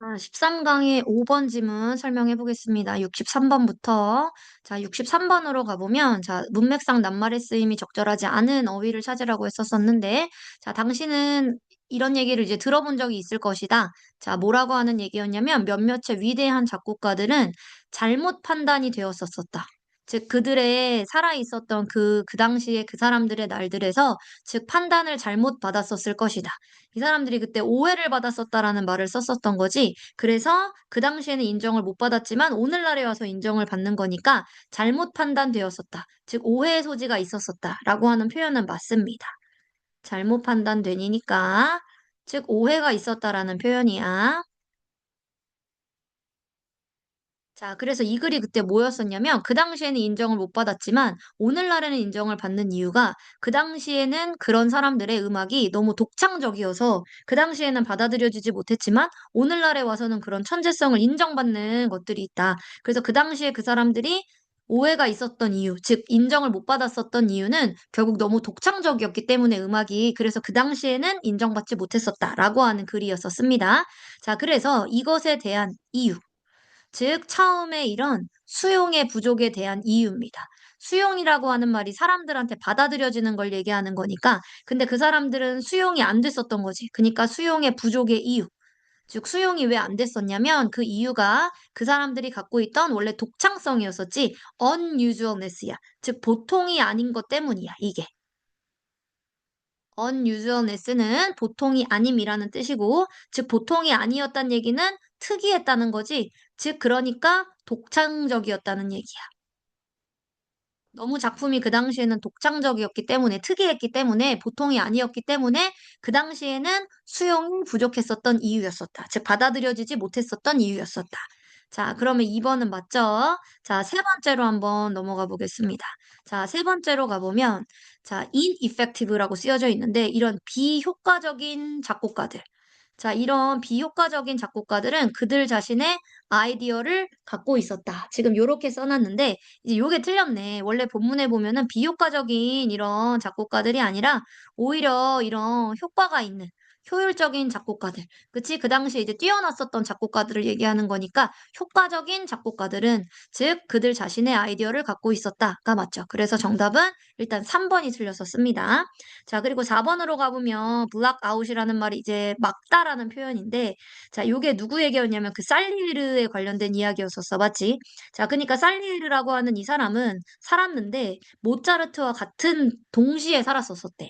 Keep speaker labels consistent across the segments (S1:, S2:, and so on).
S1: 13강의 5번 지문 설명해 보겠습니다. 63번부터. 자, 63번으로 가보면, 자, 문맥상 낱말의 쓰임이 적절하지 않은 어휘를 찾으라고 했었었는데, 자, 당신은 이런 얘기를 이제 들어본 적이 있을 것이다. 자, 뭐라고 하는 얘기였냐면, 몇몇의 위대한 작곡가들은 잘못 판단이 되었었다. 즉, 그들의 살아있었던 그 당시에 그 사람들의 날들에서, 즉, 판단을 잘못 받았었을 것이다. 이 사람들이 그때 오해를 받았었다라는 말을 썼었던 거지. 그래서 그 당시에는 인정을 못 받았지만 오늘날에 와서 인정을 받는 거니까 잘못 판단되었었다. 즉 오해의 소지가 있었었다라고 하는 표현은 맞습니다. 잘못 판단되니까 즉 오해가 있었다라는 표현이야. 자, 그래서 이 글이 그때 뭐였었냐면, 그 당시에는 인정을 못 받았지만, 오늘날에는 인정을 받는 이유가, 그 당시에는 그런 사람들의 음악이 너무 독창적이어서, 그 당시에는 받아들여지지 못했지만, 오늘날에 와서는 그런 천재성을 인정받는 것들이 있다. 그래서 그 당시에 그 사람들이 오해가 있었던 이유, 즉, 인정을 못 받았었던 이유는 결국 너무 독창적이었기 때문에 음악이, 그래서 그 당시에는 인정받지 못했었다라고 하는 글이었었습니다. 자, 그래서 이것에 대한 이유. 즉, 처음에 이런 수용의 부족에 대한 이유입니다. 수용이라고 하는 말이 사람들한테 받아들여지는 걸 얘기하는 거니까, 근데 그 사람들은 수용이 안 됐었던 거지. 그러니까 수용의 부족의 이유. 즉, 수용이 왜 안 됐었냐면 그 이유가 그 사람들이 갖고 있던 원래 독창성이었었지, unusualness야. 즉, 보통이 아닌 것 때문이야, 이게. unusualness는 보통이 아님이라는 뜻이고, 즉 보통이 아니었다는 얘기는 특이했다는 거지. 즉 그러니까 독창적이었다는 얘기야. 너무 작품이 그 당시에는 독창적이었기 때문에, 특이했기 때문에, 보통이 아니었기 때문에 그 당시에는 수용이 부족했었던 이유였었다. 즉 받아들여지지 못했었던 이유였었다. 자, 그러면 2번은 맞죠? 자, 세 번째로 한번 넘어가 보겠습니다. 자, 세 번째로 가보면, 자, ineffective라고 쓰여져 있는데, 이런 비효과적인 작곡가들. 자, 이런 비효과적인 작곡가들은 그들 자신의 아이디어를 갖고 있었다. 지금 요렇게 써놨는데, 이제 요게 틀렸네. 원래 본문에 보면은 비효과적인 이런 작곡가들이 아니라 오히려 이런 효과가 있는 효율적인 작곡가들. 그치? 그 당시에 이제 뛰어났었던 작곡가들을 얘기하는 거니까 효과적인 작곡가들은 즉 그들 자신의 아이디어를 갖고 있었다가 맞죠. 그래서 정답은 일단 3번이 틀렸었습니다. 자, 그리고 4번으로 가보면 블락아웃이라는 말이 이제 막다라는 표현인데, 자, 요게 누구 얘기였냐면 그 살리에르에 관련된 이야기였었어. 맞지? 자, 그러니까 살리에르라고 하는 이 사람은 살았는데 모차르트와 같은 동시에 살았었었대.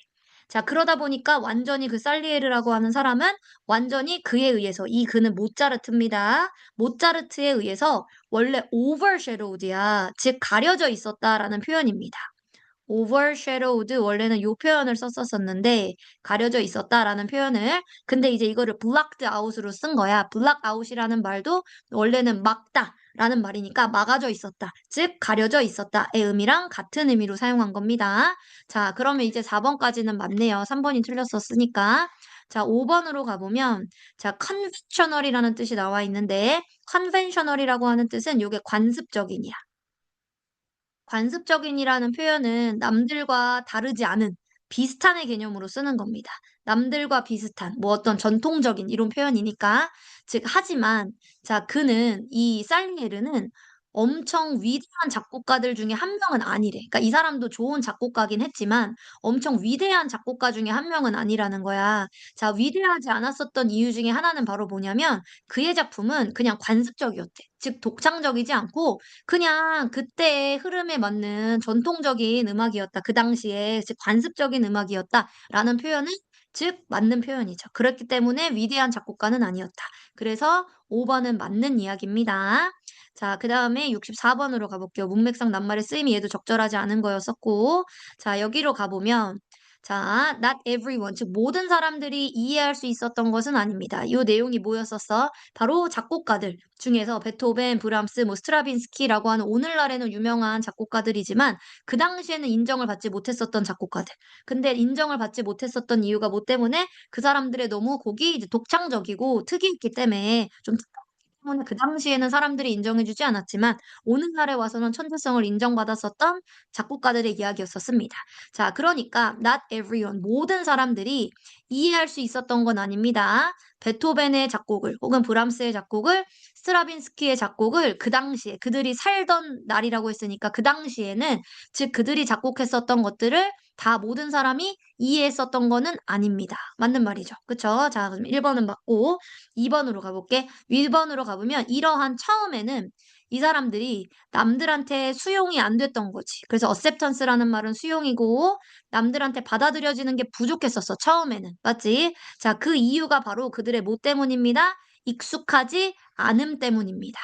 S1: 자, 그러다 보니까 완전히 그 살리에르라고 하는 사람은 완전히 그에 의해서, 이 그는 모차르트입니다. 모차르트에 의해서 원래 overshadowed야, 즉 가려져 있었다라는 표현입니다. overshadowed 원래는 요 표현을 썼었었는데 가려져 있었다라는 표현을, 근데 이제 이거를 blocked out으로 쓴 거야. block out이라는 말도 원래는 막다라는 말이니까 막아져 있었다, 즉 가려져 있었다의 의미랑 같은 의미로 사용한 겁니다. 자, 그러면 이제 4번까지는 맞네요. 3번이 틀렸었으니까. 자, 5번으로 가보면, 자, conventional이라는 뜻이 나와 있는데, conventional이라고 하는 뜻은 요게 관습적인이야. 관습적인이라는 표현은 남들과 다르지 않은, 비슷한의 개념으로 쓰는 겁니다. 남들과 비슷한, 뭐 어떤 전통적인 이런 표현이니까. 즉, 하지만, 자, 그는, 이 살리에르는 엄청 위대한 작곡가들 중에 한 명은 아니래. 그러니까 이 사람도 좋은 작곡가긴 했지만 엄청 위대한 작곡가 중에 한 명은 아니라는 거야. 자, 위대하지 않았었던 이유 중에 하나는 바로 뭐냐면 그의 작품은 그냥 관습적이었대. 즉, 독창적이지 않고 그냥 그때의 흐름에 맞는 전통적인 음악이었다. 그 당시에 즉 관습적인 음악이었다라는 표현은 즉 맞는 표현이죠. 그렇기 때문에 위대한 작곡가는 아니었다. 그래서 5번은 맞는 이야기입니다. 자, 그다음에 64번으로 가볼게요. 문맥상 낱말의 쓰임이 얘도 적절하지 않은 거였었고, 자, 여기로 가보면, 자, not everyone, 즉 모든 사람들이 이해할 수 있었던 것은 아닙니다. 이 내용이 뭐였었어? 바로 작곡가들 중에서 베토벤, 브람스, 뭐 스트라빈스키라고 하는 오늘날에는 유명한 작곡가들이지만 그 당시에는 인정을 받지 못했었던 작곡가들. 근데 인정을 받지 못했었던 이유가 뭐 때문에? 그 사람들의 너무 곡이 이제 독창적이고 특이했기 때문에 좀 때문에 그 당시에는 사람들이 인정해주지 않았지만 오늘날에 와서는 천재성을 인정받았었던 작곡가들의 이야기였었습니다. 자, 그러니까 not everyone, 모든 사람들이 이해할 수 있었던 건 아닙니다. 베토벤의 작곡을 혹은 브람스의 작곡을 스트라빈스키의 작곡을 그 당시에 그들이 살던 날이라고 했으니까 그 당시에는 즉 그들이 작곡했었던 것들을 다 모든 사람이 이해했었던 거는 아닙니다. 맞는 말이죠. 그쵸? 자, 그럼 1번은 맞고 2번으로 가볼게. 1번으로 가보면 이러한 처음에는 이 사람들이 남들한테 수용이 안 됐던 거지. 그래서 acceptance라는 말은 수용이고 남들한테 받아들여지는 게 부족했었어, 처음에는. 맞지? 자, 그 이유가 바로 그들의 뭐 때문입니다. 익숙하지 않음 때문입니다.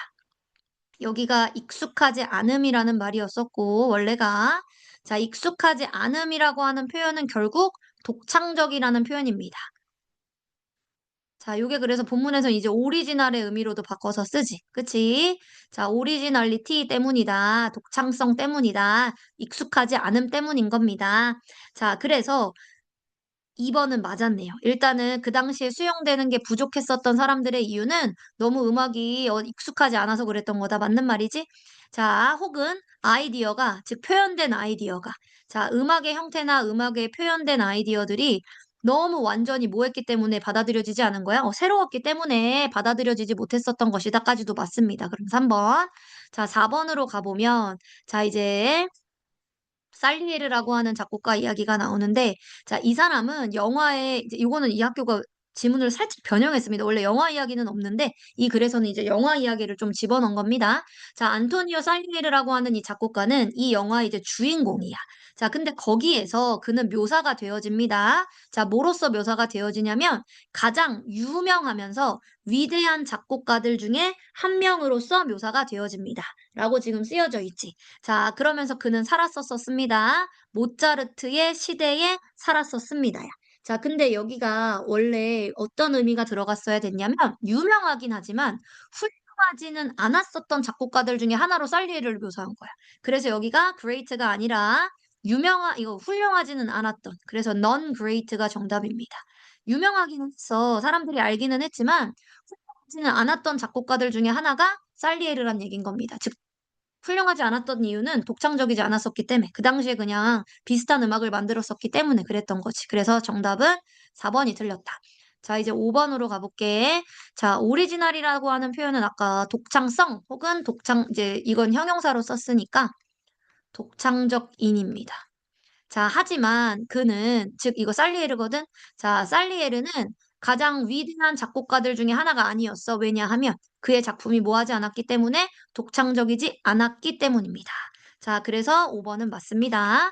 S1: 여기가 익숙하지 않음이라는 말이었었고, 원래가. 자, 익숙하지 않음이라고 하는 표현은 결국 독창적이라는 표현입니다. 자, 요게 그래서 본문에서 이제 오리지널의 의미로도 바꿔서 쓰지. 그치? 자, 오리지널리티 때문이다. 독창성 때문이다. 익숙하지 않음 때문인 겁니다. 자, 그래서 2번은 맞았네요. 일단은 그 당시에 수용되는 게 부족했었던 사람들의 이유는 너무 음악이 익숙하지 않아서 그랬던 거다. 맞는 말이지? 자, 혹은 아이디어가, 즉 표현된 아이디어가. 자, 음악의 형태나 음악에 표현된 아이디어들이 너무 완전히 뭐 했기 때문에 받아들여지지 않은 거야? 새로웠기 때문에 받아들여지지 못했었던 것이다까지도 맞습니다. 그럼 3번. 자, 4번으로 가보면, 자, 이제 살리에르라고 하는 작곡가 이야기가 나오는데, 자, 이 사람은 영화에, 이제 이거는 이 학교가 지문을 살짝 변형했습니다. 원래 영화 이야기는 없는데, 이 글에서는 이제 영화 이야기를 좀 집어넣은 겁니다. 자, 안토니오 살리에르라고 하는 이 작곡가는 이 영화의 이제 주인공이야. 자, 근데 거기에서 그는 묘사가 되어집니다. 자, 뭐로써 묘사가 되어지냐면, 가장 유명하면서 위대한 작곡가들 중에 한 명으로서 묘사가 되어집니다. 라고 지금 쓰여져 있지. 자, 그러면서 그는 살았었습니다. 모차르트의 시대에 살았었습니다. 자, 근데 여기가 원래 어떤 의미가 들어갔어야 됐냐면, 유명하긴 하지만 훌륭하지는 않았었던 작곡가들 중에 하나로 살리에를 묘사한 거야. 그래서 여기가 great가 아니라 이거 훌륭하지는 않았던, 그래서 non-great가 정답입니다. 유명하긴 했어. 사람들이 알기는 했지만, 훌륭하지는 않았던 작곡가들 중에 하나가 살리에르란 얘기인 겁니다. 즉, 훌륭하지 않았던 이유는 독창적이지 않았었기 때문에 그 당시에 그냥 비슷한 음악을 만들었었기 때문에 그랬던 거지. 그래서 정답은 4번이 틀렸다. 자, 이제 5번으로 가볼게. 자, 오리지널이라고 하는 표현은 아까 독창성 혹은 이제 이건 형용사로 썼으니까 독창적인입니다. 자, 하지만 그는, 즉, 이거 살리에르거든? 자, 살리에르는 가장 위대한 작곡가들 중에 하나가 아니었어. 왜냐하면 그의 작품이 뭐하지 않았기 때문에 독창적이지 않았기 때문입니다. 자, 그래서 5번은 맞습니다.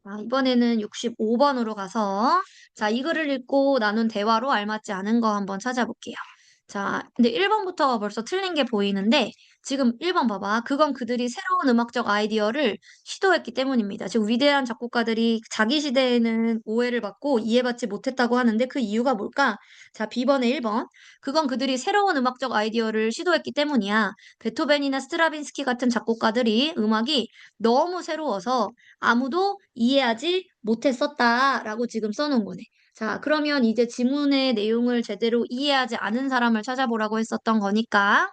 S1: 자, 이번에는 65번으로 가서, 자, 이 글을 읽고 나눈 대화로 알맞지 않은 거 한번 찾아볼게요. 자, 근데 1번부터 벌써 틀린 게 보이는데, 지금 1번 봐봐. 그건 그들이 새로운 음악적 아이디어를 시도했기 때문입니다. 즉, 위대한 작곡가들이 자기 시대에는 오해를 받고 이해받지 못했다고 하는데 그 이유가 뭘까? 자, B번의 1번. 그건 그들이 새로운 음악적 아이디어를 시도했기 때문이야. 베토벤이나 스트라빈스키 같은 작곡가들이 음악이 너무 새로워서 아무도 이해하지 못했었다라고 지금 써놓은 거네. 자, 그러면 이제 지문의 내용을 제대로 이해하지 않은 사람을 찾아보라고 했었던 거니까.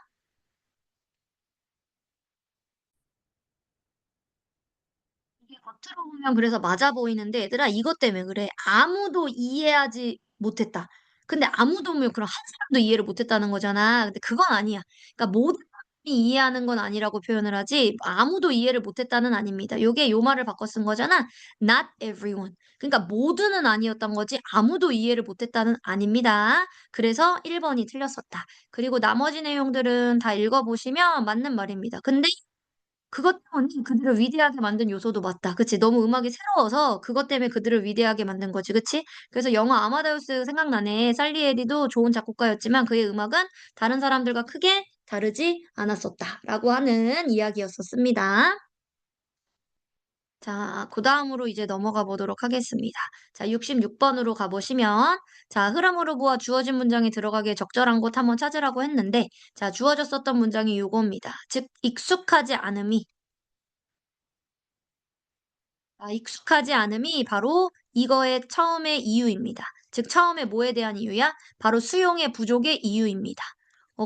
S1: 이게 겉으로 보면 그래서 맞아 보이는데 얘들아 이것 때문에 그래. 아무도 이해하지 못했다. 근데 아무도면 그럼 한 사람도 이해를 못했다는 거잖아. 근데 그건 아니야. 그러니까 모든 사람이 이해하는 건 아니라고 표현을 하지 아무도 이해를 못했다는 아닙니다. 요게 요 말을 바꿔 쓴 거잖아. Not everyone. 그러니까 모두는 아니었던 거지 아무도 이해를 못했다는 아닙니다. 그래서 1번이 틀렸었다. 그리고 나머지 내용들은 다 읽어보시면 맞는 말입니다. 근데 그것 때문에 그들을 위대하게 만든 요소도 맞다. 그치? 너무 음악이 새로워서 그것 때문에 그들을 위대하게 만든 거지. 그치? 그래서 영화 아마데우스 생각나네. 살리에리도 좋은 작곡가였지만 그의 음악은 다른 사람들과 크게 다르지 않았었다. 라고 하는 이야기였었습니다. 자, 그 다음으로 이제 넘어가 보도록 하겠습니다. 자, 66번으로 가보시면, 자, 흐름으로 보아 주어진 문장이 들어가기에 적절한 곳 한번 찾으라고 했는데, 자, 주어졌었던 문장이 요겁니다. 즉, 익숙하지 않음이 익숙하지 않음이 바로 이거의 처음의 이유입니다. 즉, 처음에 뭐에 대한 이유야? 바로 수용의 부족의 이유입니다.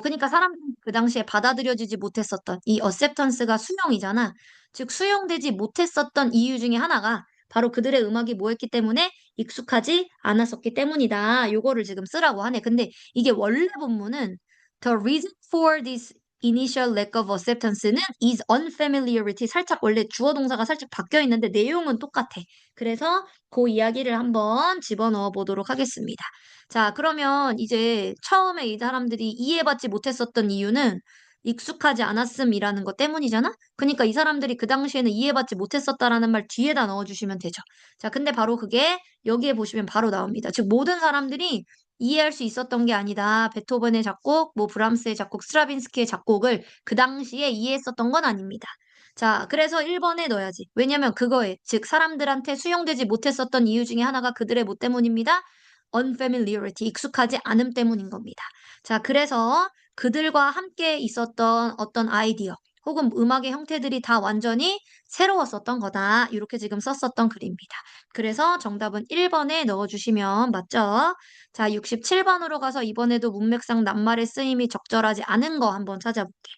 S1: 그니까 사람들이 그 당시에 받아들여지지 못했었던 이 acceptance가 수용이잖아. 즉 수용되지 못했었던 이유 중에 하나가 바로 그들의 음악이 뭐였기 때문에 익숙하지 않았었기 때문이다. 요거를 지금 쓰라고 하네. 근데 이게 원래 본문은 The reason for this initial lack of acceptance는 is unfamiliarity. 살짝 원래 주어 동사가 살짝 바뀌어 있는데 내용은 똑같아. 그래서 그 이야기를 한번 집어넣어 보도록 하겠습니다. 자, 그러면 이제 처음에 이 사람들이 이해받지 못했었던 이유는 익숙하지 않았음이라는 것 때문이잖아? 그러니까 이 사람들이 그 당시에는 이해받지 못했었다라는 말 뒤에다 넣어주시면 되죠. 자, 근데 바로 그게 여기에 보시면 바로 나옵니다. 즉, 모든 사람들이 이해할 수 있었던 게 아니다. 베토벤의 작곡, 뭐 브람스의 작곡, 스트라빈스키의 작곡을 그 당시에 이해했었던 건 아닙니다. 자, 그래서 1번에 넣어야지. 왜냐면 그거에, 즉 사람들한테 수용되지 못했었던 이유 중에 하나가 그들의 뭐 때문입니다. unfamiliarity, 익숙하지 않음 때문인 겁니다. 자, 그래서 그들과 함께 있었던 어떤 아이디어 혹은 음악의 형태들이 다 완전히 새로웠었던 거다. 이렇게 지금 썼었던 글입니다. 그래서 정답은 1번에 넣어주시면 맞죠? 자, 67번으로 가서 이번에도 문맥상 낱말의 쓰임이 적절하지 않은 거 한번 찾아볼게.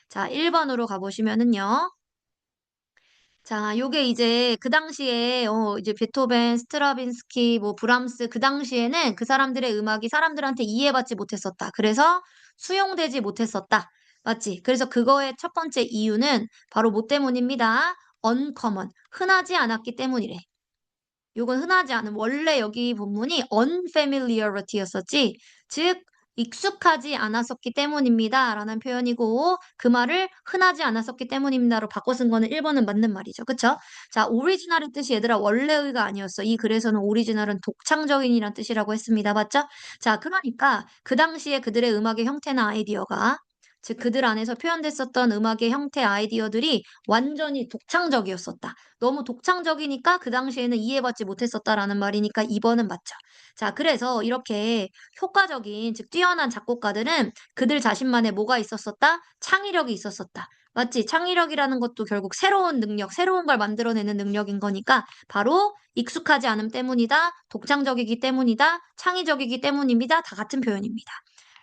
S1: 자, 1번으로 가보시면은요. 자, 요게 이제 그 당시에 이제 베토벤, 스트라빈스키, 뭐 브람스 그 당시에는 그 사람들의 음악이 사람들한테 이해받지 못했었다. 그래서 수용되지 못했었다. 맞지? 그래서 그거의 첫 번째 이유는 바로 뭐 때문입니다. uncommon, 흔하지 않았기 때문이래. 요건 흔하지 않은 원래 여기 본문이 unfamiliarity였었지. 즉 익숙하지 않았었기 때문입니다. 라는 표현이고 그 말을 흔하지 않았었기 때문입니다로 바꿔 쓴 거는 1번은 맞는 말이죠. 그쵸? 자, 오리지널의 뜻이 얘들아 원래의가 아니었어. 이 글에서는 오리지널은 독창적인이란 뜻이라고 했습니다. 맞죠? 자, 그러니까 그 당시에 그들의 음악의 형태나 아이디어가 즉 그들 안에서 표현됐었던 음악의 형태 아이디어들이 완전히 독창적이었었다. 너무 독창적이니까 그 당시에는 이해받지 못했었다라는 말이니까 2번은 맞죠. 자, 그래서 이렇게 효과적인, 즉 뛰어난 작곡가들은 그들 자신만의 뭐가 있었었다? 창의력이 있었었다. 맞지? 창의력이라는 것도 결국 새로운 능력, 새로운 걸 만들어내는 능력인 거니까 바로 익숙하지 않음 때문이다, 독창적이기 때문이다, 창의적이기 때문입니다. 다 같은 표현입니다.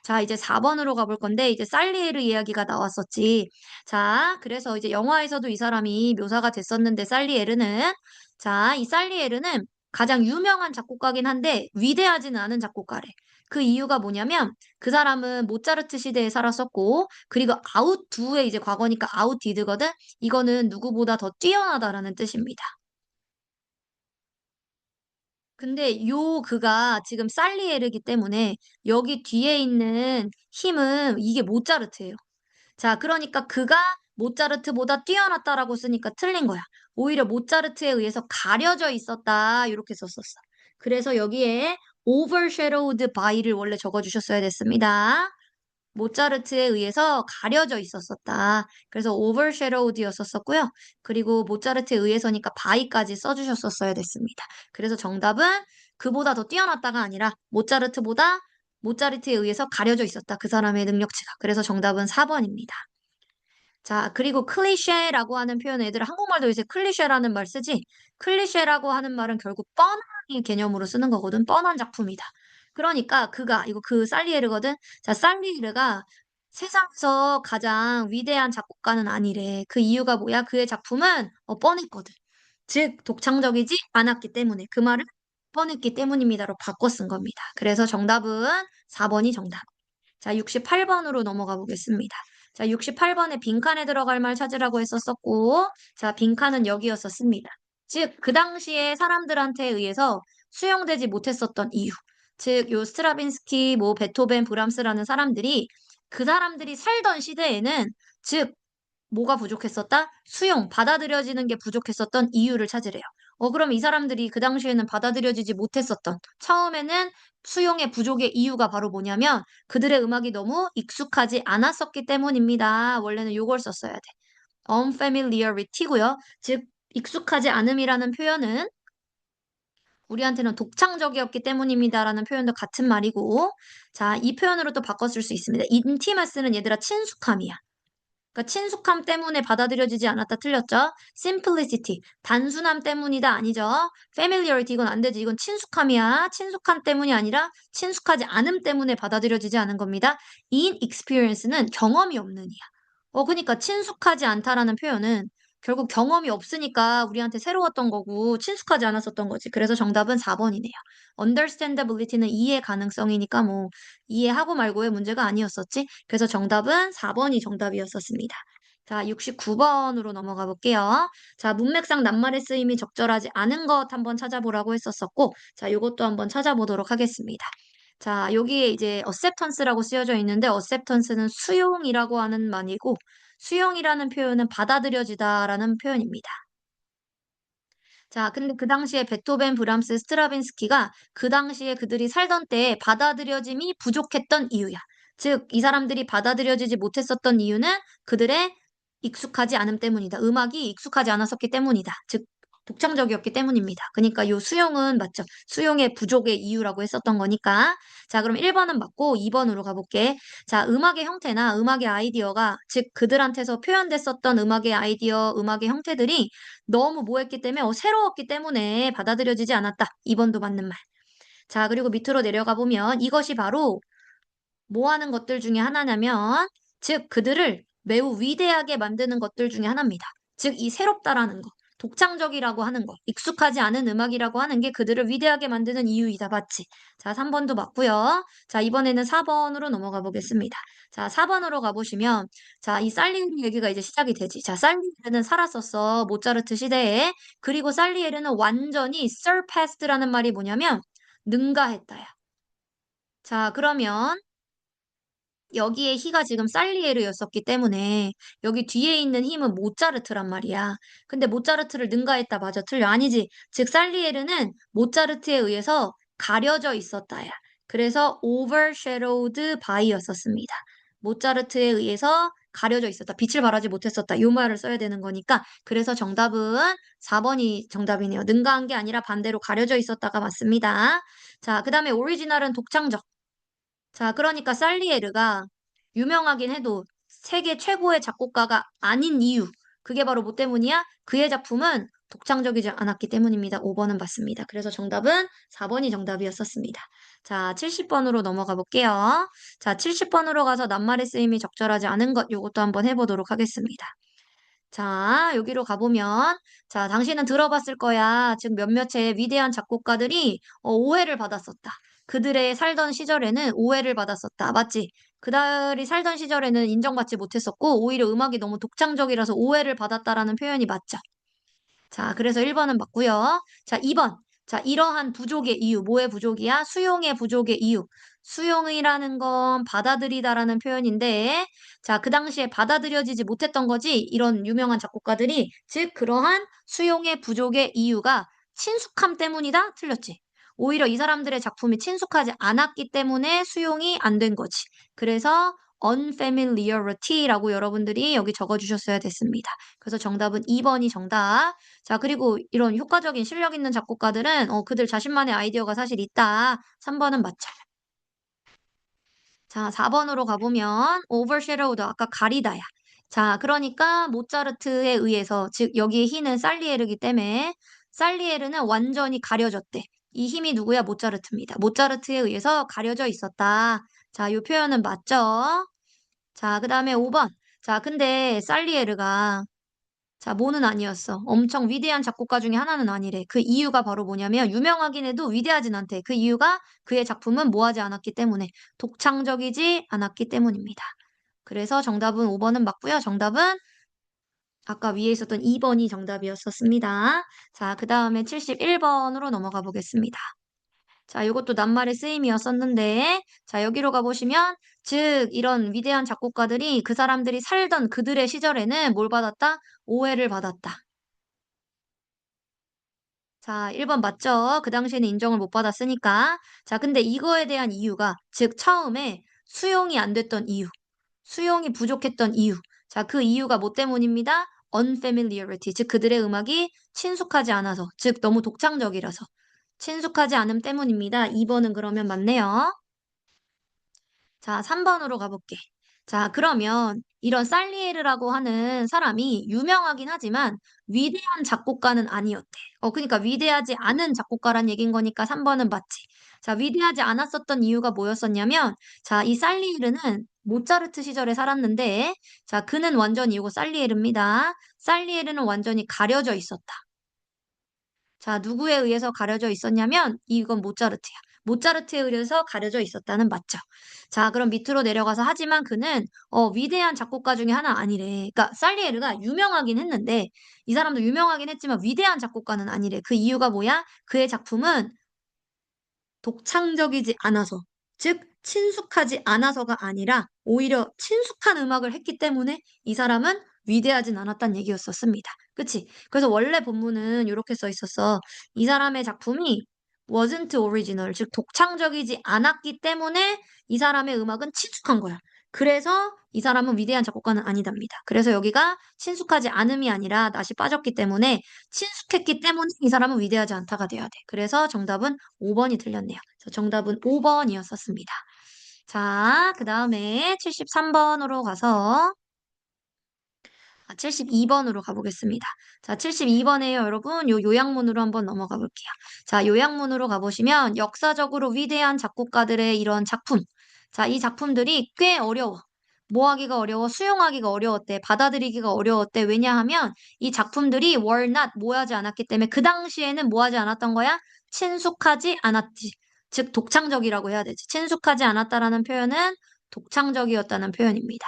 S1: 자, 이제 4번으로 가볼 건데 이제 살리에르 이야기가 나왔었지. 자, 그래서 이제 영화에서도 이 사람이 묘사가 됐었는데 살리에르는 자, 이 살리에르는 가장 유명한 작곡가긴 한데 위대하지는 않은 작곡가래. 그 이유가 뭐냐면 그 사람은 모차르트 시대에 살았었고 그리고 아웃두의 이제 과거니까 아웃디드거든. 이거는 누구보다 더 뛰어나다라는 뜻입니다. 근데 요 그가 지금 살리에르기 때문에 여기 뒤에 있는 힘은 이게 모차르트예요. 자, 그러니까 그가 모차르트보다 뛰어났다라고 쓰니까 틀린 거야. 오히려 모차르트에 의해서 가려져 있었다. 이렇게 썼었어. 그래서 여기에 overshadowed by를 원래 적어주셨어야 됐습니다. 모차르트에 의해서 가려져 있었었다. 그래서 overshadowed였었고요. 그리고 모차르트에 의해서니까 by까지 써주셨었어야 됐습니다. 그래서 정답은 그보다 더 뛰어났다가 아니라 모차르트에 의해서 가려져 있었다. 그 사람의 능력치가. 그래서 정답은 4번입니다. 자, 그리고 클리셰라고 하는 표현 애들 한국말도 이제 클리셰라는 말 쓰지? 클리셰라고 하는 말은 결국 뻔한 개념으로 쓰는 거거든. 뻔한 작품이다. 그러니까 그가 이거 그 살리에르거든. 자, 살리에르가 세상에서 가장 위대한 작곡가는 아니래. 그 이유가 뭐야? 그의 작품은 뻔했거든. 즉 독창적이지 않았기 때문에 그 말을 뻔했기 때문입니다로 바꿔 쓴 겁니다. 그래서 정답은 4번이 정답. 자, 68번으로 넘어가 보겠습니다. 자, 68번에 빈칸에 들어갈 말 찾으라고 했었었고, 자, 빈칸은 여기였었습니다. 즉, 그 당시에 사람들한테 의해서 수용되지 못했었던 이유. 즉, 요 스트라빈스키, 뭐, 베토벤, 브람스라는 사람들이 그 사람들이 살던 시대에는 즉, 뭐가 부족했었다? 수용, 받아들여지는 게 부족했었던 이유를 찾으래요. 그럼 이 사람들이 그 당시에는 받아들여지지 못했었던, 처음에는 수용의 부족의 이유가 바로 뭐냐면 그들의 음악이 너무 익숙하지 않았었기 때문입니다. 원래는 요걸 썼어야 돼. unfamiliarity고요. 즉, 익숙하지 않음이라는 표현은 우리한테는 독창적이었기 때문입니다라는 표현도 같은 말이고, 자, 이 표현으로 또 바꿔 쓸 수 있습니다. intimacy는 얘들아 친숙함이야. 그러니까 친숙함 때문에 받아들여지지 않았다 틀렸죠? simplicity 단순함 때문이다 아니죠? familiarity 이건 안 되지. 이건 친숙함이야. 친숙함 때문이 아니라 친숙하지 않음 때문에 받아들여지지 않은 겁니다. inexperience는 경험이 없는 이야. 그니까 친숙하지 않다라는 표현은 결국 경험이 없으니까 우리한테 새로웠던 거고 친숙하지 않았었던 거지. 그래서 정답은 4번이네요. understandability는 이해 가능성이니까 뭐 이해하고 말고의 문제가 아니었었지. 그래서 정답은 4번이 정답이었었습니다. 자, 69번으로 넘어가 볼게요. 자, 문맥상 낱말의 쓰임이 적절하지 않은 것 한번 찾아보라고 했었었고, 자, 요것도 한번 찾아보도록 하겠습니다. 자, 여기에 이제 acceptance라고 쓰여져 있는데 acceptance는 수용이라고 하는 말이고 수용이라는 표현은 받아들여지다라는 표현입니다. 자, 근데 그 당시에 베토벤, 브람스, 스트라빈스키가 그 당시에 그들이 살던 때에 받아들여짐이 부족했던 이유야. 즉, 이 사람들이 받아들여지지 못했었던 이유는 그들의 익숙하지 않음 때문이다. 음악이 익숙하지 않았었기 때문이다. 즉, 독창적이었기 때문입니다. 그러니까 요 수용은 맞죠. 수용의 부족의 이유라고 했었던 거니까. 자, 그럼 1번은 맞고 2번으로 가볼게. 자, 음악의 형태나 음악의 아이디어가 즉 그들한테서 표현됐었던 음악의 아이디어, 음악의 형태들이 너무 뭐 했기 때문에 새로웠기 때문에 받아들여지지 않았다. 2번도 맞는 말. 자, 그리고 밑으로 내려가 보면 이것이 바로 뭐 하는 것들 중에 하나냐면 즉 그들을 매우 위대하게 만드는 것들 중에 하나입니다. 즉 이 새롭다라는 거, 독창적이라고 하는 거, 익숙하지 않은 음악이라고 하는 게 그들을 위대하게 만드는 이유이다. 맞지? 자, 3번도 맞고요. 자, 이번에는 4번으로 넘어가 보겠습니다. 자, 4번으로 가보시면 자, 이 살리에르 얘기가 이제 시작이 되지. 자, 살리에르는 살았었어. 모차르트 시대에. 그리고 살리에르는 완전히 surpassed라는 말이 뭐냐면 능가했다야. 자, 그러면 여기에 희가 지금 살리에르였었기 때문에 여기 뒤에 있는 힘은 모차르트란 말이야. 근데 모차르트를 능가했다 맞아 틀려? 아니지. 즉 살리에르는 모차르트에 의해서 가려져 있었다야. 그래서 overshadowed by였었습니다. 모차르트에 의해서 가려져 있었다. 빛을 발하지 못했었다. 요 말을 써야 되는 거니까. 그래서 정답은 4번이 정답이네요. 능가한 게 아니라 반대로 가려져 있었다가 맞습니다. 자, 그 다음에 오리지널은 독창적. 자, 그러니까 살리에르가 유명하긴 해도 세계 최고의 작곡가가 아닌 이유. 그게 바로 뭐 때문이야? 그의 작품은 독창적이지 않았기 때문입니다. 5번은 맞습니다. 그래서 정답은 4번이 정답이었었습니다. 자, 70번으로 넘어가 볼게요. 자, 70번으로 가서 낱말의 쓰임이 적절하지 않은 것 요것도 한번 해보도록 하겠습니다. 자, 여기로 가보면, 자, 당신은 들어봤을 거야. 즉, 몇몇의 위대한 작곡가들이 오해를 받았었다. 그들의 살던 시절에는 오해를 받았었다. 맞지? 그들이 살던 시절에는 인정받지 못했었고, 오히려 음악이 너무 독창적이라서 오해를 받았다라는 표현이 맞죠? 자, 그래서 1번은 맞고요. 자, 2번. 자, 이러한 부족의 이유. 뭐의 부족이야? 수용의 부족의 이유. 수용이라는 건 받아들이다라는 표현인데, 자, 그 당시에 받아들여지지 못했던 거지. 이런 유명한 작곡가들이. 즉, 그러한 수용의 부족의 이유가 친숙함 때문이다? 틀렸지. 오히려 이 사람들의 작품이 친숙하지 않았기 때문에 수용이 안 된 거지. 그래서 unfamiliarity라고 여러분들이 여기 적어주셨어야 됐습니다. 그래서 정답은 2번이 정답. 자, 그리고 이런 효과적인 실력 있는 작곡가들은 그들 자신만의 아이디어가 사실 있다. 3번은 맞죠. 자, 4번으로 가보면 overshadowed 아까 가리다야. 자, 그러니까 모차르트에 의해서 즉 여기에 희는 살리에르기 때문에 살리에르는 완전히 가려졌대. 이 힘이 누구야? 모차르트입니다. 모차르트에 의해서 가려져 있었다. 자, 이 표현은 맞죠? 자, 그 다음에 5번. 자, 근데 살리에르가 자, 뭐는 아니었어. 엄청 위대한 작곡가 중에 하나는 아니래. 그 이유가 바로 뭐냐면 유명하긴 해도 위대하진 않대. 그 이유가 그의 작품은 뭐하지 않았기 때문에 독창적이지 않았기 때문입니다. 그래서 정답은 5번은 맞고요. 정답은 아까 위에 있었던 2번이 정답이었었습니다. 자, 그 다음에 71번으로 넘어가 보겠습니다. 자, 이것도 낱말의 쓰임이었었는데, 자, 여기로 가보시면, 즉, 이런 위대한 작곡가들이 그 사람들이 살던 그들의 시절에는 뭘 받았다? 오해를 받았다. 자, 1번 맞죠? 그 당시에는 인정을 못 받았으니까. 자, 근데 이거에 대한 이유가, 즉, 처음에 수용이 안 됐던 이유, 수용이 부족했던 이유. 자, 그 이유가 뭐 때문입니다? unfamiliarity, 즉, 그들의 음악이 친숙하지 않아서, 즉, 너무 독창적이라서. 친숙하지 않음 때문입니다. 2번은 그러면 맞네요. 자, 3번으로 가볼게. 자, 그러면 이런 살리에르라고 하는 사람이 유명하긴 하지만 위대한 작곡가는 아니었대. 그러니까 위대하지 않은 작곡가란 얘긴 거니까 3번은 맞지. 자, 위대하지 않았었던 이유가 뭐였었냐면, 자, 이 살리에르는 모차르트 시절에 살았는데, 자, 그는 완전 이유고 살리에르입니다. 살리에르는 완전히 가려져 있었다. 자, 누구에 의해서 가려져 있었냐면 이건 모차르트야. 모차르트에 의해서 가려져 있었다는 맞죠. 자, 그럼 밑으로 내려가서 하지만 그는 위대한 작곡가 중에 하나 아니래. 그러니까 살리에르가 유명하긴 했는데 이 사람도 유명하긴 했지만 위대한 작곡가는 아니래. 그 이유가 뭐야? 그의 작품은 독창적이지 않아서, 즉 친숙하지 않아서가 아니라 오히려 친숙한 음악을 했기 때문에 이 사람은 위대하진 않았다는 얘기였었습니다. 그치? 그래서 원래 본문은 이렇게 써 있었어. 이 사람의 작품이 wasn't original, 즉 독창적이지 않았기 때문에 이 사람의 음악은 친숙한 거야. 그래서 이 사람은 위대한 작곡가는 아니답니다. 그래서 여기가 친숙하지 않음이 아니라 낯이 빠졌기 때문에 친숙했기 때문에 이 사람은 위대하지 않다가 돼야 돼. 그래서 정답은 5번이 틀렸네요. 그래서 정답은 5번이었었습니다. 자, 그 다음에 73번으로 가서 72번으로 가보겠습니다. 자, 72번에요, 여러분. 요약문으로 한번 넘어가 볼게요. 자, 요약문으로 가보시면 역사적으로 위대한 작곡가들의 이런 작품. 자, 이 작품들이 꽤 어려워. 뭐 하기가 어려워? 수용하기가 어려웠대. 받아들이기가 어려웠대. 왜냐하면 이 작품들이 were not, 뭐 하지 않았기 때문에 그 당시에는 뭐 하지 않았던 거야? 친숙하지 않았지. 즉, 독창적이라고 해야 되지. 친숙하지 않았다라는 표현은 독창적이었다는 표현입니다.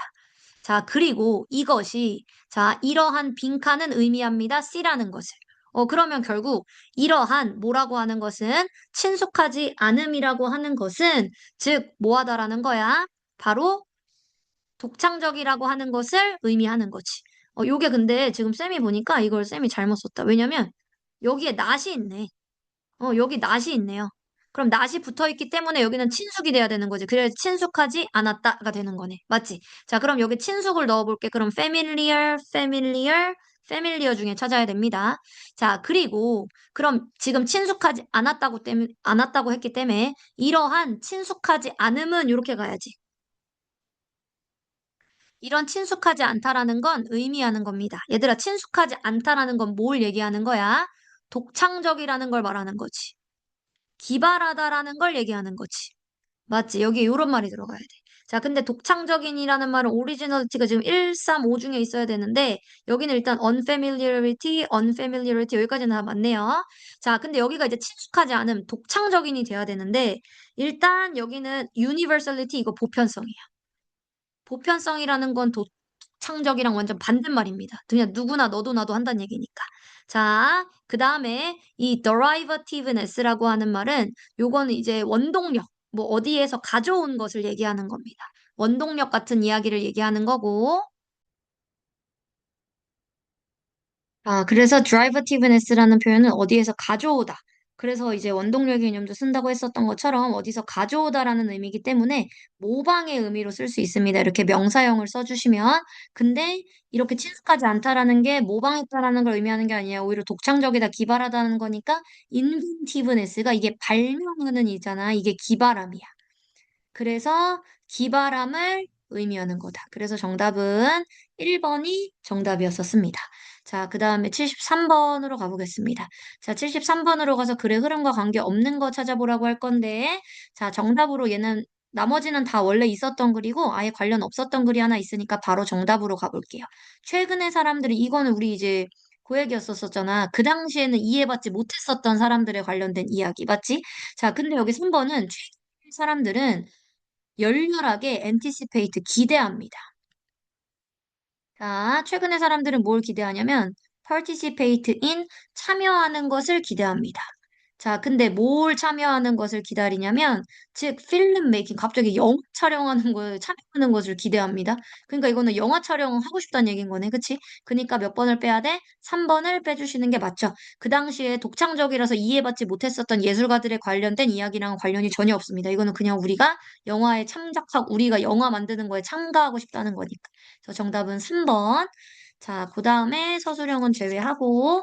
S1: 자, 그리고 이것이, 자, 이러한 빈칸은 의미합니다. C라는 것을. 그러면 결국 이러한 뭐라고 하는 것은 친숙하지 않음이라고 하는 것은 즉 뭐하다라는 거야? 바로 독창적이라고 하는 것을 의미하는 거지. 요게 근데 지금 쌤이 보니까 이걸 쌤이 잘못 썼다. 왜냐면 여기에 낫이 있네. 여기 낫이 있네요. 그럼 낫이 붙어 있기 때문에 여기는 친숙이 돼야 되는 거지. 그래서 친숙하지 않았다가 되는 거네. 맞지? 자, 그럼 여기 친숙을 넣어볼게. 그럼 familiar, familiar, familiar 중에 찾아야 됩니다. 자, 그리고 그럼 지금 친숙하지 않았다고 했기 때문에 이러한 친숙하지 않음은 이렇게 가야지. 이런 친숙하지 않다라는 건 의미하는 겁니다. 얘들아, 친숙하지 않다라는 건 뭘 얘기하는 거야? 독창적이라는 걸 말하는 거지. 기발하다라는 걸 얘기하는 거지. 맞지? 여기에 이런 말이 들어가야 돼. 자, 근데 독창적인이라는 말은 오리지널리티가 지금 1, 3, 5 중에 있어야 되는데 여기는 일단 unfamiliarity, unfamiliarity 여기까지는 다 맞네요. 자, 근데 여기가 이제 친숙하지 않음, 독창적인이 돼야 되는데 일단 여기는 universality 이거 보편성이야. 보편성이라는 건 독창적이랑 완전 반대말입니다. 그냥 누구나 너도 나도 한다는 얘기니까. 자, 그 다음에 이 derivativeness라고 하는 말은 요거는 이제 원동력, 뭐 어디에서 가져온 것을 얘기하는 겁니다. 원동력 같은 이야기를 얘기하는 거고, 그래서 derivativeness라는 표현은 어디에서 가져오다. 그래서 이제 원동력 개념도 쓴다고 했었던 것처럼 어디서 가져오다라는 의미이기 때문에 모방의 의미로 쓸 수 있습니다. 이렇게 명사형을 써주시면. 근데 이렇게 친숙하지 않다라는 게 모방했다라는 걸 의미하는 게 아니에요. 오히려 독창적이다, 기발하다는 거니까 inventiveness가 이게 발명하는 이잖아. 이게 기발함이야. 그래서 기발함을 의미하는 거다. 그래서 정답은 1번이 정답이었었습니다. 자, 그 다음에 73번으로 가보겠습니다. 자, 73번으로 가서 글의 흐름과 관계없는 거 찾아보라고 할 건데, 자, 정답으로 얘는 나머지는 다 원래 있었던 글이고 아예 관련 없었던 글이 하나 있으니까 바로 정답으로 가볼게요. 최근의 사람들이 이거는 우리 이제 고얘기였었잖아. 그 당시에는 이해받지 못했었던 사람들에 관련된 이야기, 맞지? 자, 근데 여기 3번은 최근의 사람들은 열렬하게 anticipate 기대합니다. 자, 최근의 사람들은 뭘 기대하냐면 participate in 참여하는 것을 기대합니다. 자, 근데 뭘 참여하는 것을 기다리냐면 즉 필름 메이킹 갑자기 영화 촬영하는 거에 참여하는 것을 기대합니다. 그러니까 이거는 영화 촬영하고 싶다는 얘기인 거네. 그치? 그러니까 몇 번을 빼야 돼? 3번을 빼주시는 게 맞죠. 그 당시에 독창적이라서 이해받지 못했었던 예술가들에 관련된 이야기랑 관련이 전혀 없습니다. 이거는 그냥 우리가 영화에 참작하고 우리가 영화 만드는 거에 참가하고 싶다는 거니까. 그래서 정답은 3번. 자, 그 다음에 서술형은 제외하고,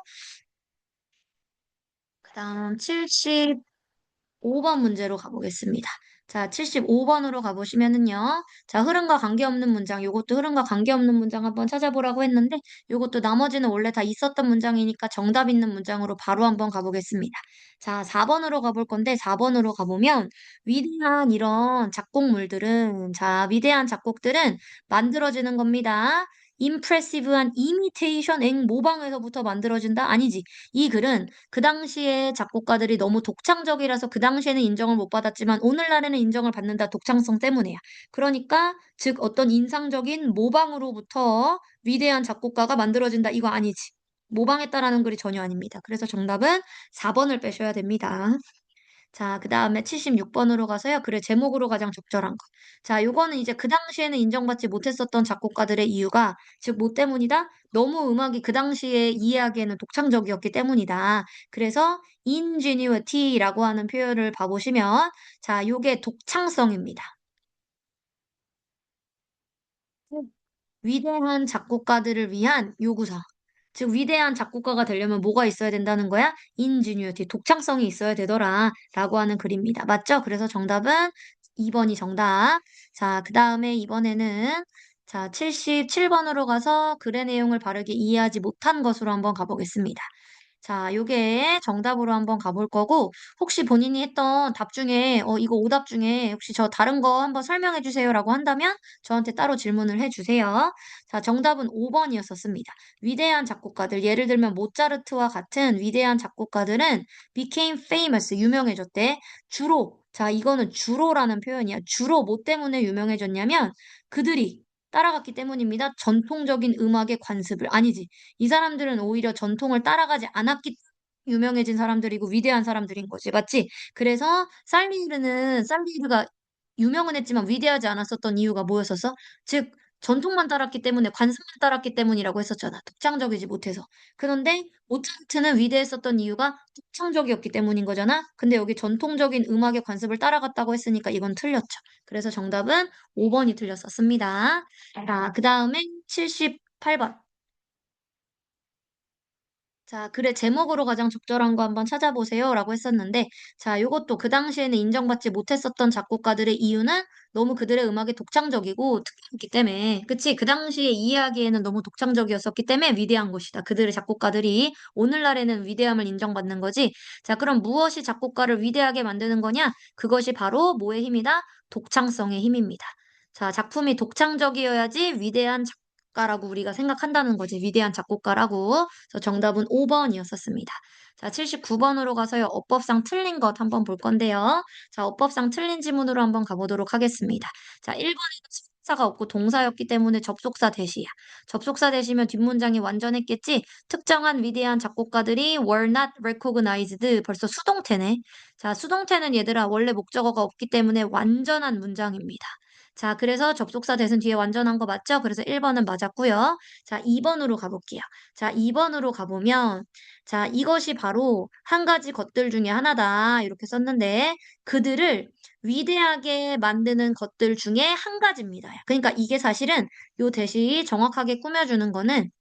S1: 그 다음 75 5번 문제로 가보겠습니다. 자, 75번으로 가보시면은요. 자, 흐름과 관계없는 문장, 요것도 흐름과 관계없는 문장 한번 찾아보라고 했는데, 요것도 나머지는 원래 다 있었던 문장이니까 정답 있는 문장으로 바로 한번 가보겠습니다. 자, 4번으로 가볼 건데, 4번으로 가보면, 위대한 이런 작곡물들은, 자, 위대한 작곡들은 만들어지는 겁니다. 임프레시브한 이미테이션 앵 모방에서부터 만들어진다? 아니지. 이 글은 그 당시에 작곡가들이 너무 독창적이라서 그 당시에는 인정을 못 받았지만 오늘날에는 인정을 받는다. 독창성 때문이야. 그러니까 즉 어떤 인상적인 모방으로부터 위대한 작곡가가 만들어진다. 이거 아니지. 모방했다라는 글이 전혀 아닙니다. 그래서 정답은 4번을 빼셔야 됩니다. 자, 그 다음에 76번으로 가서요. 글의 제목으로 가장 적절한 거. 자, 요거는 이제 그 당시에는 인정받지 못했었던 작곡가들의 이유가, 즉, 뭐 때문이다? 너무 음악이 그 당시에 이해하기에는 독창적이었기 때문이다. 그래서 ingenuity라고 하는 표현을 봐보시면, 자, 요게 독창성입니다. 위대한 작곡가들을 위한 요구사. 즉, 위대한 작곡가가 되려면 뭐가 있어야 된다는 거야? 인지뉴어티, 독창성이 있어야 되더라. 라고 하는 글입니다. 맞죠? 그래서 정답은 2번이 정답. 자, 그 다음에 이번에는 자, 77번으로 가서 글의 내용을 바르게 이해하지 못한 것으로 한번 가보겠습니다. 자, 요게 정답으로 한번 가볼 거고, 혹시 본인이 했던 답 중에, 이거 오답 중에 혹시 저 다른 거 한번 설명해 주세요라고 한다면 저한테 따로 질문을 해 주세요. 자, 정답은 5번이었었습니다. 위대한 작곡가들, 예를 들면 모차르트와 같은 위대한 작곡가들은 became famous, 유명해졌대. 주로, 자, 이거는 주로라는 표현이야. 주로 뭐 때문에 유명해졌냐면 그들이 따라갔기 때문입니다. 전통적인 음악의 관습을. 아니지. 이 사람들은 오히려 전통을 따라가지 않았기 때문에 유명해진 사람들이고 위대한 사람들인 거지. 맞지? 그래서 살리르가 유명은 했지만 위대하지 않았었던 이유가 뭐였었어? 즉, 전통만 따랐기 때문에 관습만 따랐기 때문이라고 했었잖아. 독창적이지 못해서. 그런데 모차르트는 위대했었던 이유가 독창적이었기 때문인 거잖아. 근데 여기 전통적인 음악의 관습을 따라갔다고 했으니까 이건 틀렸죠. 그래서 정답은 5번이 틀렸었습니다. 자, 그 다음에 78번. 자, 글의 제목으로 가장 적절한 거 한번 찾아보세요. 라고 했었는데, 자, 요것도 그 당시에는 인정받지 못했었던 작곡가들의 이유는 너무 그들의 음악이 독창적이고 특이했기 때문에, 그치? 그 당시에 이해하기에는 너무 독창적이었었기 때문에 위대한 것이다. 그들의 작곡가들이 오늘날에는 위대함을 인정받는 거지. 자, 그럼 무엇이 작곡가를 위대하게 만드는 거냐? 그것이 바로 뭐의 힘이다? 독창성의 힘입니다. 자, 작품이 독창적이어야지 위대한 작곡가라고 우리가 생각한다는 거지. 위대한 작곡가라고. 그래서 정답은 5번이었었습니다. 자, 79번으로 가서요. 어법상 틀린 것 한번 볼 건데요. 자, 어법상 틀린 지문으로 한번 가보도록 하겠습니다. 자, 1번에는 접속사가 없고 동사였기 때문에 접속사 대시야. 접속사 대시면 뒷문장이 완전했겠지? 특정한 위대한 작곡가들이 were not recognized. 벌써 수동태네. 자, 수동태는 얘들아 원래 목적어가 없기 때문에 완전한 문장입니다. 자, 그래서 접속사 대신 뒤에 완전한 거 맞죠? 그래서 1번은 맞았고요. 자, 2번으로 가볼게요. 자, 2번으로 가보면, 자, 이것이 바로 한 가지 것들 중에 하나다. 이렇게 썼는데, 그들을 위대하게 만드는 것들 중에 한 가지입니다. 그러니까 이게 사실은 요 대시 정확하게 꾸며주는 거는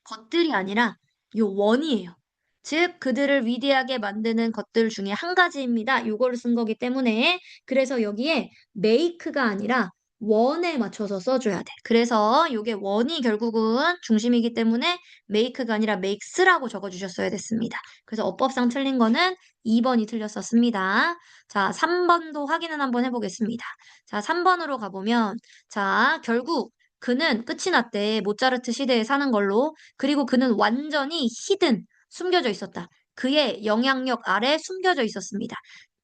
S1: 것들이 아니라 요 원이에요. 즉, 그들을 위대하게 만드는 것들 중에 한 가지입니다. 요거를 쓴 거기 때문에 그래서 여기에 make가 아니라 원에 맞춰서 써줘야 돼. 그래서 요게 원이 결국은 중심이기 때문에 make가 아니라 makes라고 적어주셨어야 됐습니다. 그래서 어법상 틀린 거는 2번이 틀렸었습니다. 자, 3번도 확인을 한번 해보겠습니다. 자, 3번으로 가보면 자, 결국 그는 끝이 났대. 모차르트 시대에 사는 걸로. 그리고 그는 완전히 히든, 숨겨져 있었다. 그의 영향력 아래 숨겨져 있었습니다.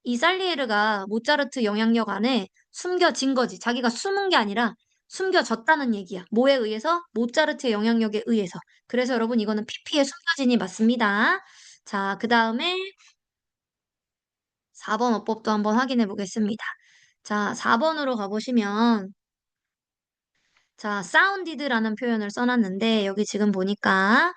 S1: 이 살리에르가 모차르트 영향력 안에 숨겨진 거지. 자기가 숨은 게 아니라 숨겨졌다는 얘기야. 뭐에 의해서? 모차르트의 영향력에 의해서. 그래서 여러분 이거는 PP의 숨겨진이 맞습니다. 자, 그 다음에 4번 어법도 한번 확인해 보겠습니다. 자, 4번으로 가보시면 자, sounded라는 표현을 써놨는데 여기 지금 보니까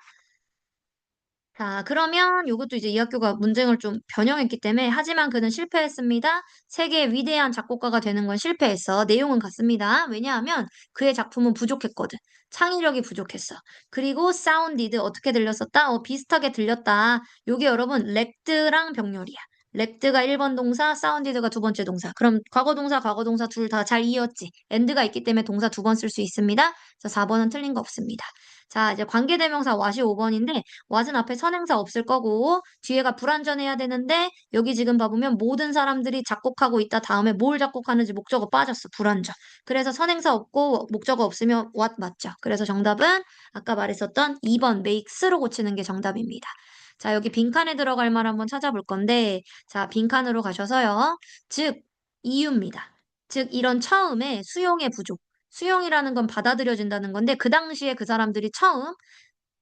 S1: 자, 그러면 이것도 이제 이 학교가 문쟁을 좀 변형했기 때문에 하지만 그는 실패했습니다. 세계의 위대한 작곡가가 되는 건 실패했어. 내용은 같습니다. 왜냐하면 그의 작품은 부족했거든. 창의력이 부족했어. 그리고 sounded 어떻게 들렸었다? 비슷하게 들렸다. 요게 여러분 렉드랑 병렬이야. 랩드가 1번 동사, 사운디드가 두 번째 동사. 그럼 과거 동사 둘 다 잘 이었지. and가 있기 때문에 동사 두 번 쓸 수 있습니다. 그래서 4번은 틀린 거 없습니다. 자, 이제 관계대명사 what이 5번인데 what은 앞에 선행사 없을 거고 뒤에가 불완전해야 되는데 여기 지금 봐보면 모든 사람들이 작곡하고 있다 다음에 뭘 작곡하는지 목적어 빠졌어. 불완전. 그래서 선행사 없고 목적어 없으면 what 맞죠. 그래서 정답은 아까 말했었던 2번 makes로 고치는 게 정답입니다. 자, 여기 빈칸에 들어갈 말 한번 찾아볼 건데 자, 빈칸으로 가셔서요. 즉, 이유입니다. 즉, 이런 처음에 수용의 부족. 수용이라는 건 받아들여진다는 건데, 그 당시에 그 사람들이 처음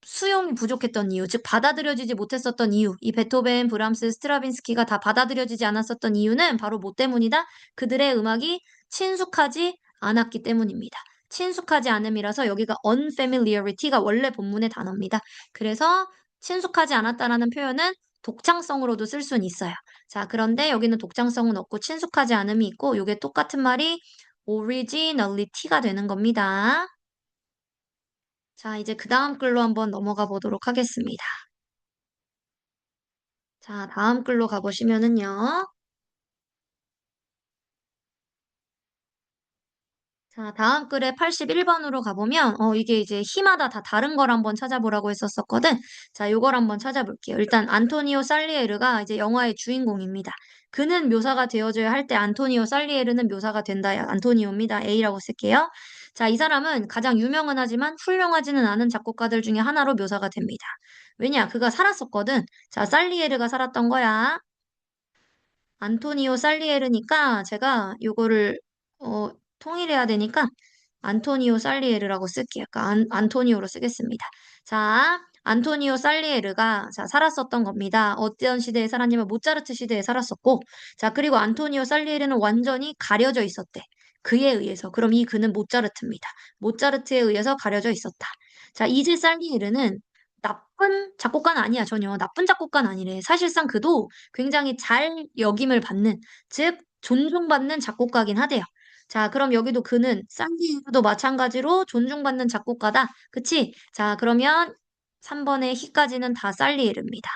S1: 수용이 부족했던 이유, 즉, 받아들여지지 못했었던 이유, 이 베토벤, 브람스, 스트라빈스키가 다 받아들여지지 않았었던 이유는 바로 뭐 때문이다? 그들의 음악이 친숙하지 않았기 때문입니다. 친숙하지 않음이라서 여기가 unfamiliarity가 원래 본문의 단어입니다. 그래서 친숙하지 않았다라는 표현은 독창성으로도 쓸 수는 있어요. 자, 그런데 여기는 독창성은 없고 친숙하지 않음이 있고 이게 똑같은 말이 originality가 되는 겁니다. 자, 이제 그 다음 글로 한번 넘어가 보도록 하겠습니다. 자, 다음 글로 가보시면은요. 자, 다음 글에 81번으로 가보면, 이게 이제 희마다 다 다른 걸 한번 찾아보라고 했었거든. 자, 요걸 한번 찾아볼게요. 일단, 안토니오 살리에르가 이제 영화의 주인공입니다. 그는 묘사가 되어줘야 할 때 안토니오 살리에르는 묘사가 된다. 안토니오입니다. A라고 쓸게요. 자, 이 사람은 가장 유명은 하지만 훌륭하지는 않은 작곡가들 중에 하나로 묘사가 됩니다. 왜냐? 그가 살았었거든. 자, 살리에르가 살았던 거야. 안토니오 살리에르니까 제가 요거를 어, 통일해야 되니까 안토니오 살리에르라고 쓸게요. 그러니까 안토니오로 쓰겠습니다. 자, 안토니오 살리에르가 자, 살았었던 겁니다. 어떤 시대에 살았냐면 모차르트 시대에 살았었고 자, 그리고 안토니오 살리에르는 완전히 가려져 있었대. 그에 의해서. 그럼 이 그는 모차르트입니다. 모차르트에 의해서 가려져 있었다. 자, 이제 살리에르는 나쁜 작곡가는 아니야, 전혀. 나쁜 작곡가는 아니래. 사실상 그도 굉장히 잘 역임을 받는, 즉, 존중받는 작곡가긴 하대요. 자, 그럼 여기도 그는 산디에고도 마찬가지로 존중받는 작곡가다. 그치? 자, 그러면 3번의 히까지는 다 살리에르입니다.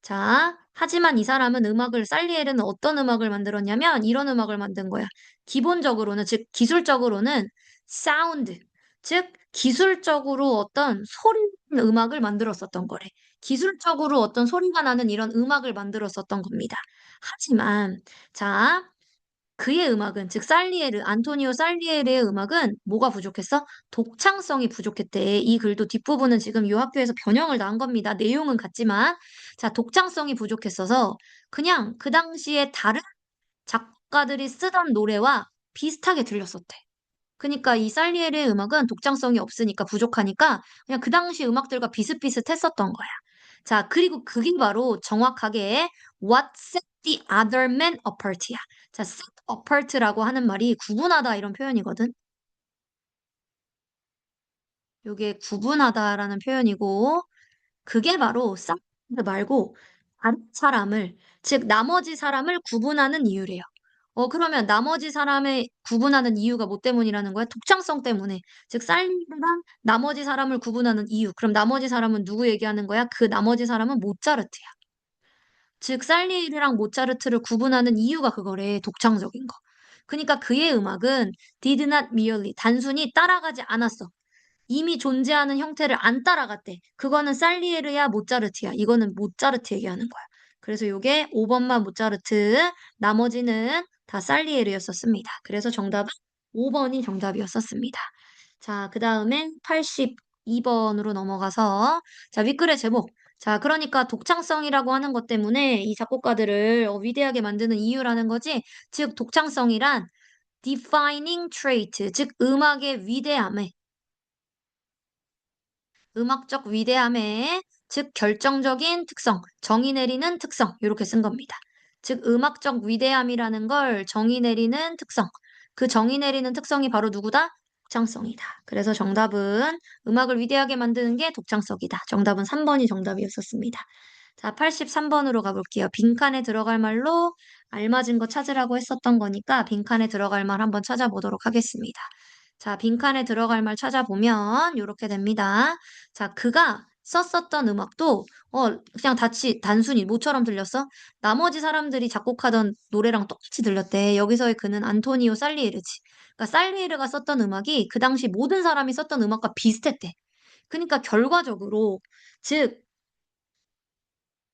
S1: 자, 하지만 이 사람은 살리에르는 어떤 음악을 만들었냐면 이런 음악을 만든 거야. 기본적으로는, 즉, 기술적으로는 사운드, 즉, 기술적으로 어떤 소리 나는 음악을 만들었었던 거래. 기술적으로 어떤 소리가 나는 이런 음악을 만들었었던 겁니다. 하지만, 자, 그의 음악은, 즉 안토니오 살리에르의 음악은 뭐가 부족했어? 독창성이 부족했대. 이 글도 뒷부분은 지금 이 학교에서 변형을 다 한 겁니다. 내용은 같지만. 자, 독창성이 부족했어서 그냥 그 당시에 다른 작가들이 쓰던 노래와 비슷하게 들렸었대. 그러니까 이 살리에르의 음악은 독창성이 없으니까 부족하니까 그냥 그 당시 음악들과 비슷비슷했었던 거야. 자, 그리고 그게 바로 정확하게 what set the other men apart야. 자, set apart라고 하는 말이 구분하다 이런 표현이거든. 이게 구분하다라는 표현이고 그게 바로 사운드 말고 다른 사람을, 즉 나머지 사람을 구분하는 이유래요. 그러면 나머지 사람을 구분하는 이유가 뭐 때문이라는 거야? 독창성 때문에. 즉 살리랑 나머지 사람을 구분하는 이유. 그럼 나머지 사람은 누구 얘기하는 거야? 그 나머지 사람은 모차르트야. 즉 살리에르랑 모차르트를 구분하는 이유가 그거래. 독창적인 거. 그러니까 그의 음악은 did not merely 단순히 따라가지 않았어. 이미 존재하는 형태를 안 따라갔대. 그거는 살리에르야 모차르트야. 이거는 모차르트 얘기하는 거야. 그래서 요게 5번만 모차르트, 나머지는 다 살리에르였었습니다. 그래서 정답은 5번이 정답이었었습니다. 자, 그 다음에 82번으로 넘어가서 자, 윗글의 제목. 자, 그러니까 독창성이라고 하는 것 때문에 이 작곡가들을 위대하게 만드는 이유라는 거지. 즉, 독창성이란 defining trait, 즉 음악의 위대함에 음악적 위대함에 즉 결정적인 특성, 정의 내리는 특성 이렇게 쓴 겁니다. 즉 음악적 위대함이라는 걸 정의 내리는 특성. 그 정의 내리는 특성이 바로 누구다? 독창성이다. 그래서 정답은 음악을 위대하게 만드는 게 독창성이다. 정답은 3번이 정답이었었습니다. 자, 83번으로 가볼게요. 빈칸에 들어갈 말로 알맞은 거 찾으라고 했었던 거니까 빈칸에 들어갈 말 한번 찾아보도록 하겠습니다. 자, 빈칸에 들어갈 말 찾아보면 이렇게 됩니다. 자, 그가 썼었던 음악도 그냥 단순히 뭐처럼 들렸어? 나머지 사람들이 작곡하던 노래랑 똑같이 들렸대. 여기서의 그는 안토니오 살리에르지. 그러니까 살리에르가 썼던 음악이 그 당시 모든 사람이 썼던 음악과 비슷했대. 그러니까 결과적으로 즉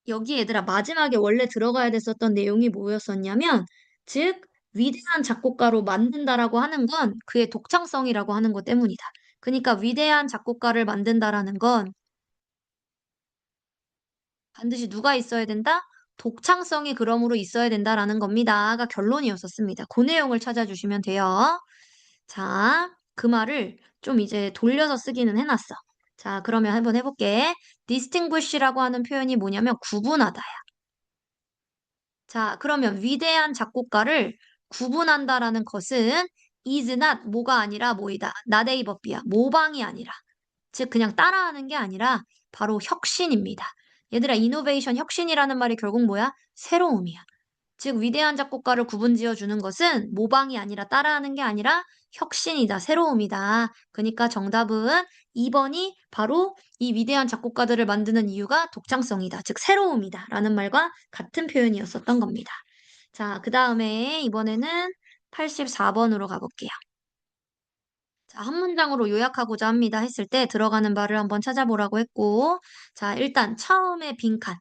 S1: 여기 얘들아 마지막에 원래 들어가야 됐었던 내용이 뭐였었냐면 즉 위대한 작곡가로 만든다라고 하는 건 그의 독창성이라고 하는 것 때문이다. 그러니까 위대한 작곡가를 만든다라는 건 반드시 누가 있어야 된다? 독창성이 그러므로 있어야 된다라는 겁니다.가 결론이었었습니다. 그 내용을 찾아주시면 돼요. 자, 그 말을 좀 이제 돌려서 쓰기는 해놨어. 자, 그러면 한번 해볼게. distinguish라고 하는 표현이 뭐냐면 구분하다야. 자, 그러면 위대한 작곡가를 구분한다라는 것은 is not 뭐가 아니라 뭐이다. not a verb이야. 모방이 아니라. 즉 그냥 따라하는 게 아니라 바로 혁신입니다. 얘들아, 이노베이션 혁신이라는 말이 결국 뭐야? 새로움이야. 즉 위대한 작곡가를 구분지어 주는 것은 모방이 아니라 따라하는 게 아니라 혁신이다, 새로움이다. 그러니까 정답은 2번이 바로 이 위대한 작곡가들을 만드는 이유가 독창성이다, 즉 새로움이다 라는 말과 같은 표현이었었던 겁니다. 자, 그 다음에 이번에는 84번으로 가볼게요. 자, 한 문장으로 요약하고자 합니다 했을 때 들어가는 말을 한번 찾아보라고 했고, 자, 일단 처음에 빈칸.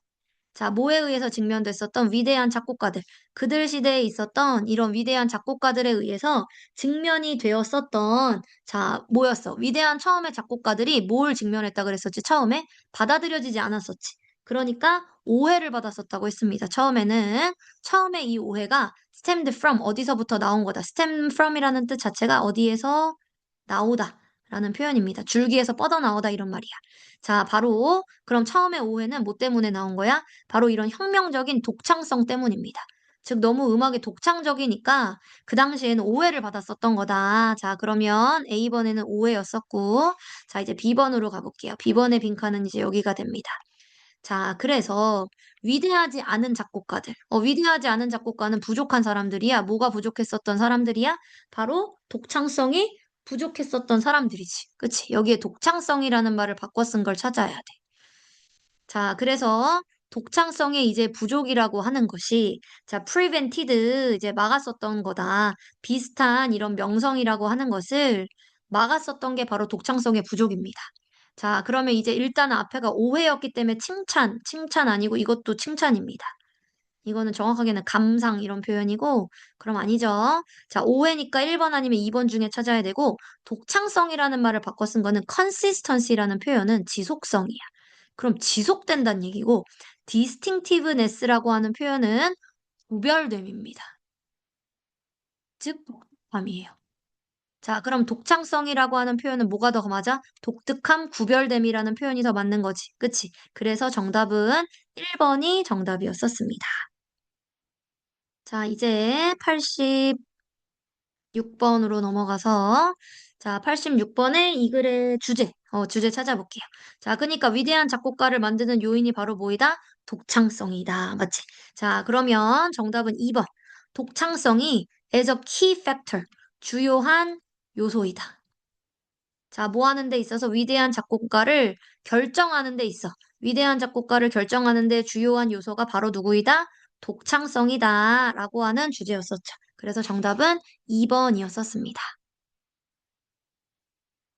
S1: 자, 뭐에 의해서 직면됐었던 위대한 작곡가들, 그들 시대에 있었던 이런 위대한 작곡가들에 의해서 직면이 되었었던, 자, 뭐였어? 위대한 처음에 작곡가들이 뭘 직면했다 그랬었지? 처음에 받아들여지지 않았었지. 그러니까 오해를 받았었다고 했습니다. 처음에 이 오해가 stemmed from 어디서부터 나온 거다. stem from이라는 뜻 자체가 어디에서 나오다 라는 표현입니다. 줄기에서 뻗어나오다 이런 말이야. 자, 바로 그럼 처음에 오해는 뭐 때문에 나온 거야? 바로 이런 혁명적인 독창성 때문입니다. 즉 너무 음악이 독창적이니까 그 당시에는 오해를 받았었던 거다. 자, 그러면 A번에는 오해였었고, 자, 이제 B번으로 가볼게요. B번의 빈칸은 이제 여기가 됩니다. 자, 그래서 위대하지 않은 작곡가는 부족한 사람들이야. 뭐가 부족했었던 사람들이야? 바로 독창성이 부족했었던 사람들이지. 그치? 여기에 독창성이라는 말을 바꿔 쓴 걸 찾아야 돼. 자, 그래서 독창성의 이제 부족이라고 하는 것이 자, prevented 이제 막았었던 거다. 비슷한 이런 명성이라고 하는 것을 막았었던 게 바로 독창성의 부족입니다. 자, 그러면 이제 일단은 앞에가 오해였기 때문에 칭찬 아니고 이것도 칭찬입니다. 이거는 정확하게는 감상 이런 표현이고, 그럼 아니죠. 자, 오해니까 1번 아니면 2번 중에 찾아야 되고, 독창성이라는 말을 바꿔 쓴 거는 consistency라는 표현은 지속성이야. 그럼 지속된다는 얘기고, distinctiveness라고 하는 표현은 구별됨입니다. 즉, 독특함이에요. 자, 그럼 독창성이라고 하는 표현은 뭐가 더 맞아? 독특함, 구별됨이라는 표현이 더 맞는 거지. 그치? 그래서 정답은 1번이 정답이었었습니다. 자, 이제 86번으로 넘어가서 자, 86번의 이 글의 주제 찾아볼게요. 자, 그러니까 위대한 작곡가를 만드는 요인이 바로 뭐이다? 독창성이다. 맞지? 자, 그러면 정답은 2번. 독창성이 as a key factor, 주요한 요소이다. 자, 뭐 하는 데 있어서 위대한 작곡가를 결정하는 데 있어. 위대한 작곡가를 결정하는 데 주요한 요소가 바로 누구이다? 독창성이다. 라고 하는 주제였었죠. 그래서 정답은 2번이었었습니다.